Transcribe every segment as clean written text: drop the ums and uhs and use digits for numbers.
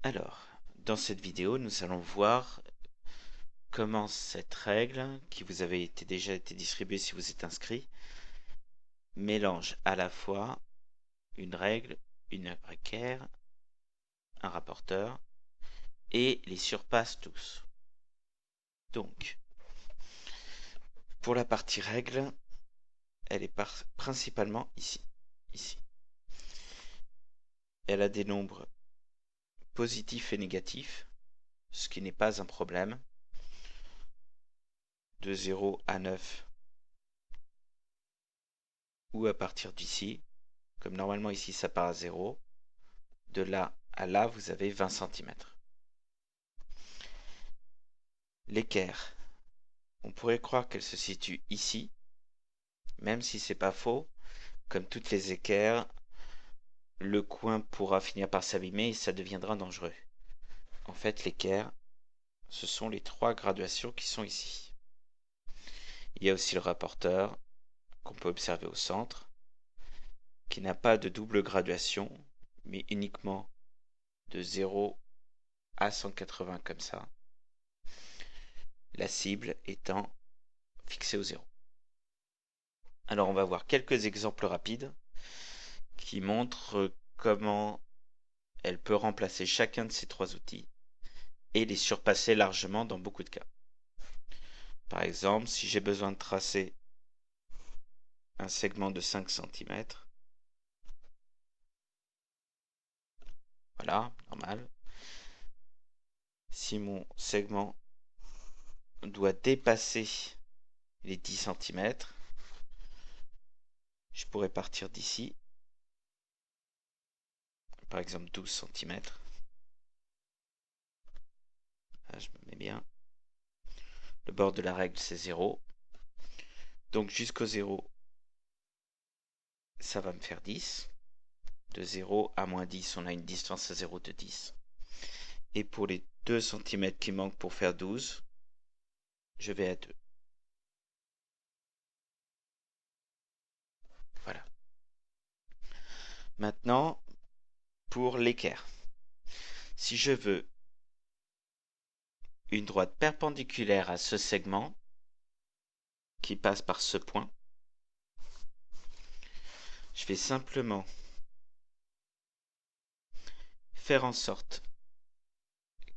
Alors, dans cette vidéo, nous allons voir comment cette règle, qui vous avait déjà été distribuée si vous êtes inscrit, mélange à la fois une règle, une équerre, un rapporteur, et les surpasse tous. Donc, pour la partie règle, elle est principalement ici. Elle a des nombres positifs et négatifs, ce qui n'est pas un problème. De 0 à 9, ou à partir d'ici, comme normalement ici ça part à 0, de là à là vous avez 20 cm. L'équerre, on pourrait croire qu'elle se situe ici, même si c'est pas faux. Comme toutes les équerres, le coin pourra finir par s'abîmer et ça deviendra dangereux. En fait, l'équerre, ce sont les trois graduations qui sont ici. Il y a aussi le rapporteur, qu'on peut observer au centre, qui n'a pas de double graduation, mais uniquement de 0 à 180 comme ça. La cible étant fixée au 0. Alors on va voir quelques exemples rapides qui montrent comment elle peut remplacer chacun de ces trois outils et les surpasser largement dans beaucoup de cas. Par exemple, si j'ai besoin de tracer un segment de 5 cm, voilà, normal. Si mon segment doit dépasser les 10 cm, je pourrais partir d'ici, par exemple 12 cm. Là, je me mets bien. Le bord de la règle, c'est 0. Donc jusqu'au 0, ça va me faire 10. De 0 à moins 10, on a une distance à 0 de 10. Et pour les 2 cm qui manquent pour faire 12, je vais à 2. Voilà. Maintenant, pour l'équerre. Si je veux une droite perpendiculaire à ce segment, qui passe par ce point, je vais simplement faire en sorte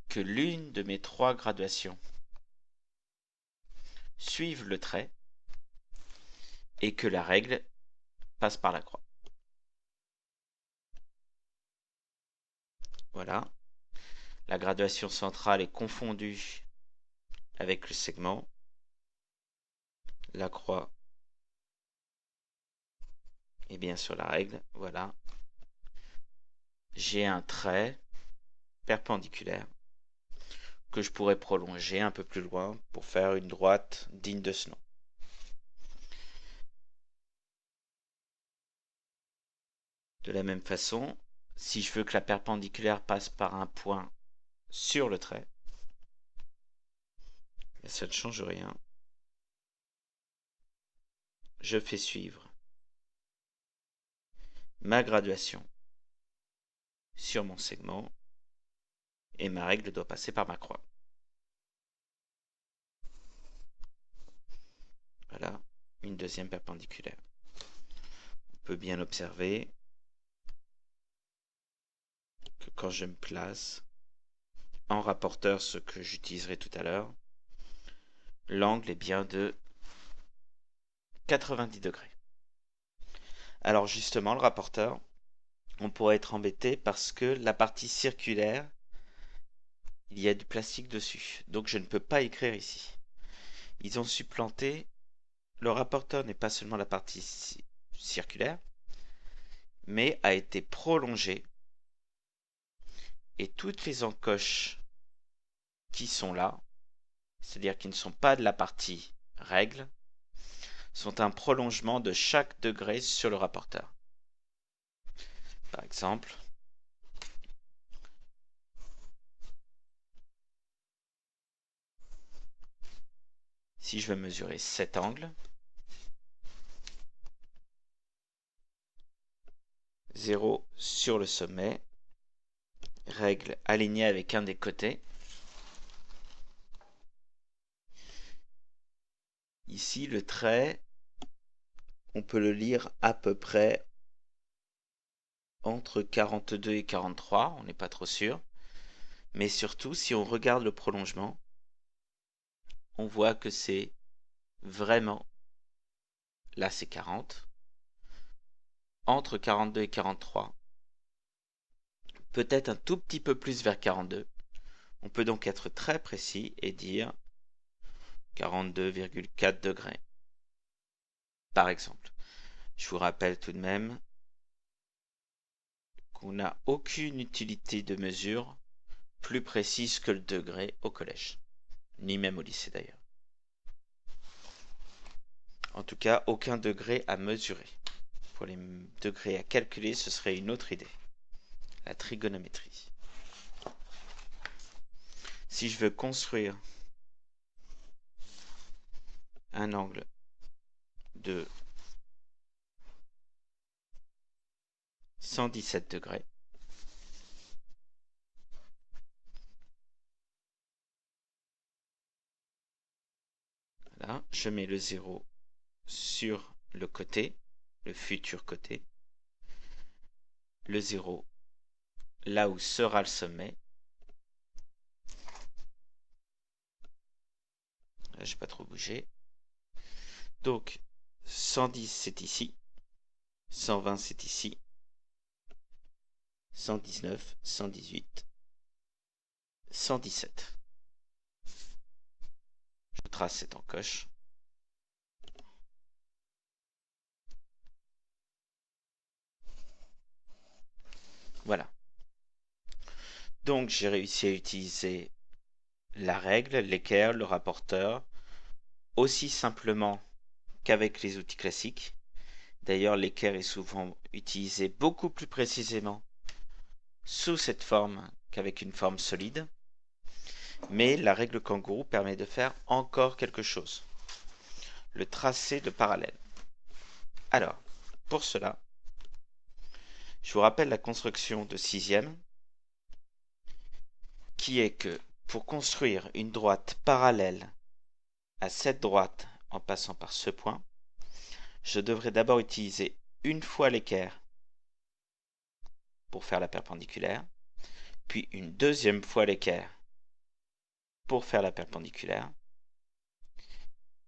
que l'une de mes trois graduations suive le trait et que la règle passe par la croix. Voilà. La graduation centrale est confondue avec le segment. La croix est bien sur la règle. Voilà. J'ai un trait perpendiculaire que je pourrais prolonger un peu plus loin pour faire une droite digne de ce nom. De la même façon, si je veux que la perpendiculaire passe par un point sur le trait, ça ne change rien. Je fais suivre ma graduation sur mon segment et ma règle doit passer par ma croix. Voilà, une deuxième perpendiculaire. On peut bien observer que quand je me place en rapporteur, ce que j'utiliserai tout à l'heure, l'angle est bien de 90 degrés. Alors justement, le rapporteur, on pourrait être embêté parce que la partie circulaire, il y a du plastique dessus. Donc je ne peux pas écrire ici. Ils ont supplanté, le rapporteur n'est pas seulement la partie circulaire, mais a été prolongé. Et toutes les encoches qui sont là, c'est-à-dire qui ne sont pas de la partie règle, sont un prolongement de chaque degré sur le rapporteur. Par exemple, si je veux mesurer cet angle, 0 sur le sommet, règle alignée avec un des côtés. Ici, le trait, on peut le lire à peu près entre 42 et 43, on n'est pas trop sûr. Mais surtout, si on regarde le prolongement, on voit que c'est vraiment, là c'est 40, entre 42 et 43, peut-être un tout petit peu plus vers 42. On peut donc être très précis et dire 42,4 degrés, par exemple. Je vous rappelle tout de même qu'on n'a aucune utilité de mesure plus précise que le degré au collège, ni même au lycée d'ailleurs. En tout cas, aucun degré à mesurer. Pour les degrés à calculer, ce serait une autre idée, la trigonométrie. Si je veux construire un angle de 117 degrés, là, je mets le 0 sur le côté, le futur côté, le 0 là où sera le sommet. Là, je n'ai pas trop bougé. Donc, 110 c'est ici, 120 c'est ici, 119, 118, 117. Je trace cette encoche. Voilà. Donc j'ai réussi à utiliser la règle, l'équerre, le rapporteur, aussi simplement qu'avec les outils classiques. D'ailleurs, l'équerre est souvent utilisé beaucoup plus précisément sous cette forme qu'avec une forme solide. Mais la règle kangourou permet de faire encore quelque chose. Le tracé de parallèle. Alors, pour cela, je vous rappelle la construction de 6e, qui est que pour construire une droite parallèle à cette droite en passant par ce point, je devrais d'abord utiliser une fois l'équerre pour faire la perpendiculaire, puis une deuxième fois l'équerre pour faire la perpendiculaire,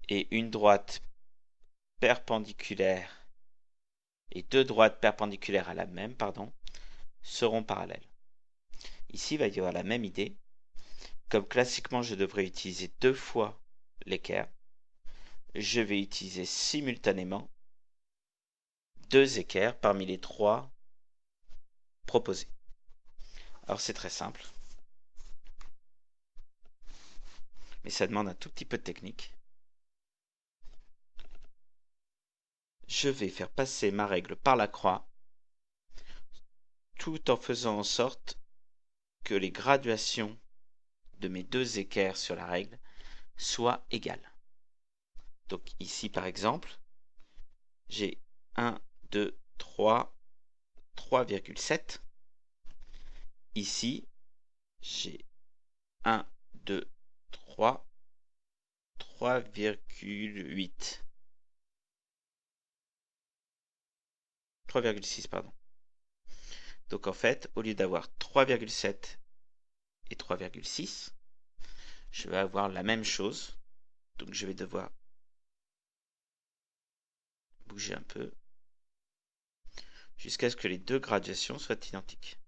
et une droite perpendiculaire et deux droites perpendiculaires à la même, seront parallèles. Ici, il va y avoir la même idée. Comme classiquement, je devrais utiliser deux fois l'équerre, je vais utiliser simultanément deux équerres parmi les trois proposés. Alors c'est très simple, mais ça demande un tout petit peu de technique. Je vais faire passer ma règle par la croix, tout en faisant en sorte que les graduations de mes deux équerres sur la règle soient égales. Donc ici par exemple, j'ai 1, 2, 3, 3,7. Ici, j'ai 1, 2, 3, 3,8. 3,6, pardon. Donc en fait, au lieu d'avoir 3,7 et 3,6, je vais avoir la même chose. Donc je vais devoir bouger un peu jusqu'à ce que les deux graduations soient identiques.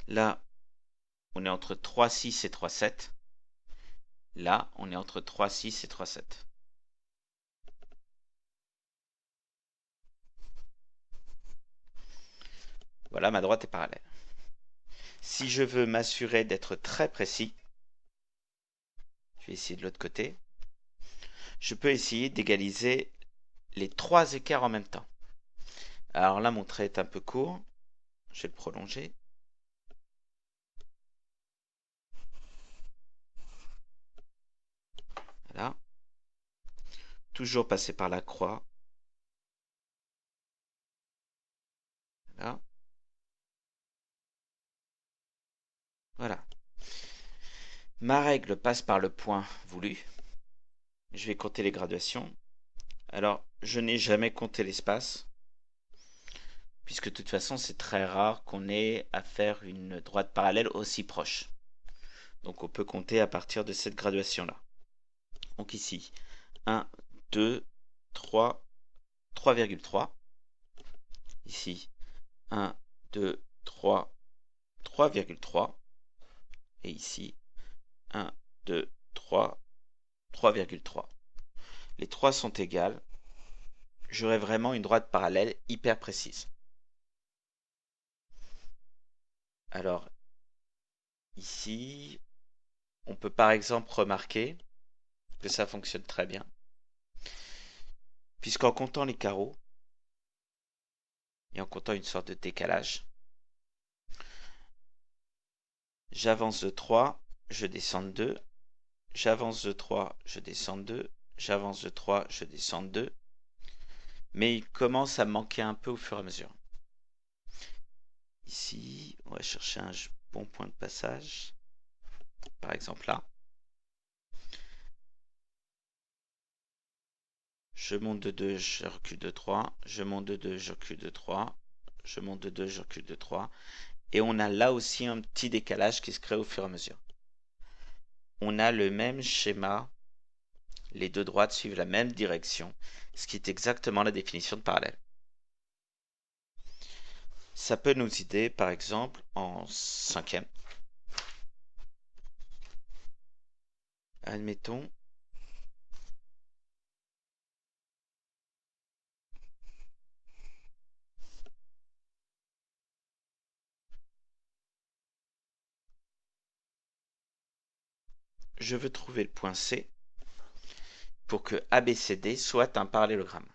Là, on est entre 3,6 et 3,7. Là, on est entre 3,6 et 3,7. Voilà, ma droite est parallèle. Si je veux m'assurer d'être très précis, je vais essayer de l'autre côté. Je peux essayer d'égaliser les trois écarts en même temps. Alors là, mon trait est un peu court. Je vais le prolonger. Voilà. Toujours passer par la croix. Voilà. Ma règle passe par le point voulu. Je vais compter les graduations. Alors, je n'ai jamais compté l'espace, puisque de toute façon, c'est très rare qu'on ait à faire une droite parallèle aussi proche. Donc, on peut compter à partir de cette graduation-là. Donc ici, 1, 2, 3, 3,3. Ici, 1, 2, 3, 3,3. Et ici, 1, 2, 3, 3,3. Les trois sont égales. J'aurai vraiment une droite parallèle hyper précise. Alors, ici, on peut par exemple remarquer que ça fonctionne très bien, puisqu'en comptant les carreaux, et en comptant une sorte de décalage, j'avance de 3, je descends de 2, j'avance de 3, je descends de 2, j'avance de 3, je descends de 2, mais il commence à manquer un peu au fur et à mesure. Ici, on va chercher un bon point de passage, par exemple là. Je monte de 2, je recule de 3, je monte de 2, je recule de 3, je monte de 2, je recule de 3, et on a là aussi un petit décalage qui se crée au fur et à mesure. On a le même schéma, les deux droites suivent la même direction, ce qui est exactement la définition de parallèle. Ça peut nous aider par exemple en cinquième. Admettons, je veux trouver le point C pour que ABCD soit un parallélogramme.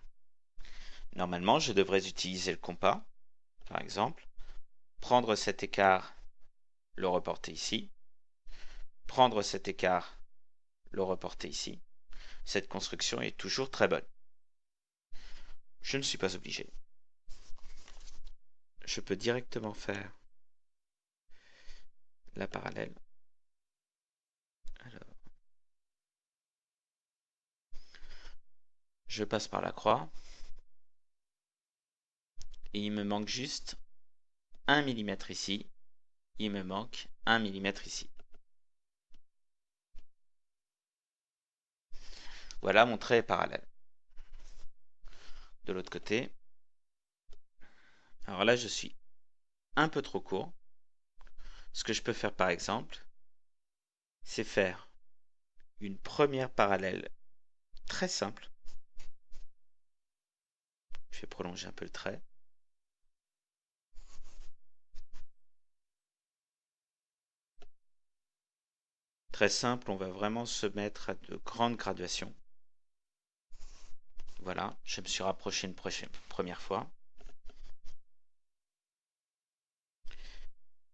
Normalement, je devrais utiliser le compas, par exemple, prendre cet écart, le reporter ici, prendre cet écart, le reporter ici. Cette construction est toujours très bonne. Je ne suis pas obligé. Je peux directement faire la parallèle. Alors, je passe par la croix. Et il me manque juste 1 mm ici. Il me manque 1 mm ici. Voilà, mon trait est parallèle. De l'autre côté, alors là, je suis un peu trop court. Ce que je peux faire, par exemple, c'est faire une première parallèle très simple. Je vais prolonger un peu le trait. Très simple, on va vraiment se mettre à de grandes graduations. Voilà, je me suis rapproché une première fois.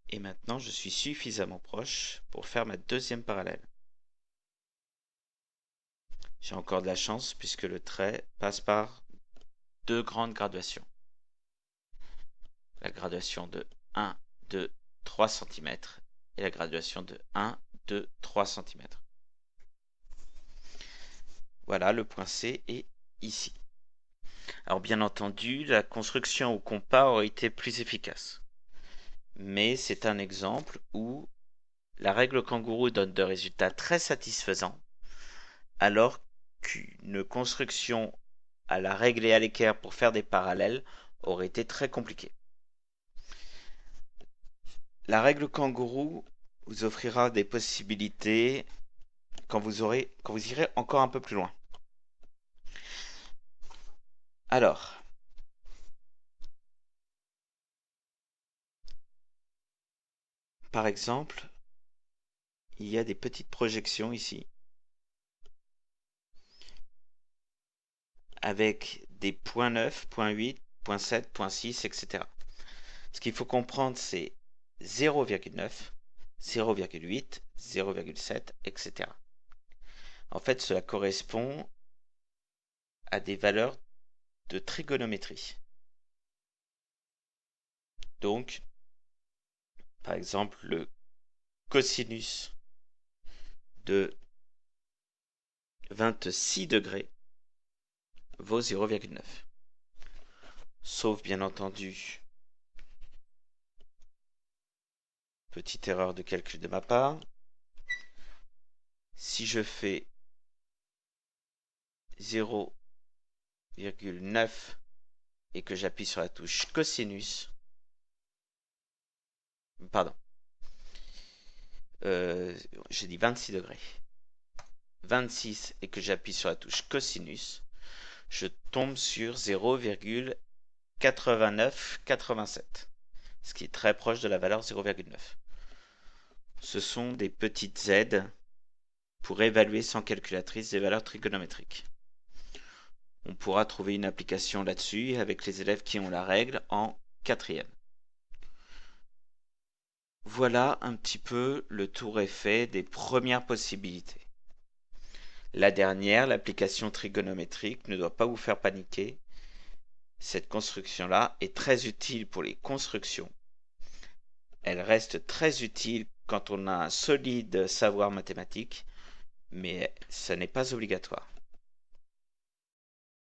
Et maintenant, je suis suffisamment proche pour faire ma deuxième parallèle. J'ai encore de la chance puisque le trait passe par deux grandes graduations. La graduation de 1, 2, 3 cm et la graduation de 1, 2, 3 cm. Voilà, le point C est ici. Alors bien entendu, la construction au compas aurait été plus efficace. Mais c'est un exemple où la règle kangourou donne de résultats très satisfaisants, alors qu'une construction à la règle et à l'équerre pour faire des parallèles aurait été très compliquée. La règle kangourou vous offrira des possibilités quand vous irez encore un peu plus loin. Alors, par exemple, il y a des petites projections ici avec des points 9, points 8, points 7, points 6, etc. Ce qu'il faut comprendre, c'est 0,9, 0,8, 0,7, etc. En fait, cela correspond à des valeurs de trigonométrie. Donc, par exemple, le cosinus de 26 degrés vaut 0,9. Sauf bien entendu, petite erreur de calcul de ma part, si je fais 0,9 et que j'appuie sur la touche cosinus, pardon, j'ai dit 26 degrés, 26 et que j'appuie sur la touche cosinus, je tombe sur 0,8987, ce qui est très proche de la valeur 0,9. Ce sont des petites aides pour évaluer sans calculatrice des valeurs trigonométriques. On pourra trouver une application là-dessus avec les élèves qui ont la règle en 4e. Voilà un petit peu le tour est fait des premières possibilités. La dernière, l'application trigonométrique, ne doit pas vous faire paniquer. Cette construction-là est très utile pour les constructions. Elle reste très utile quand on a un solide savoir mathématique, mais ça n'est pas obligatoire.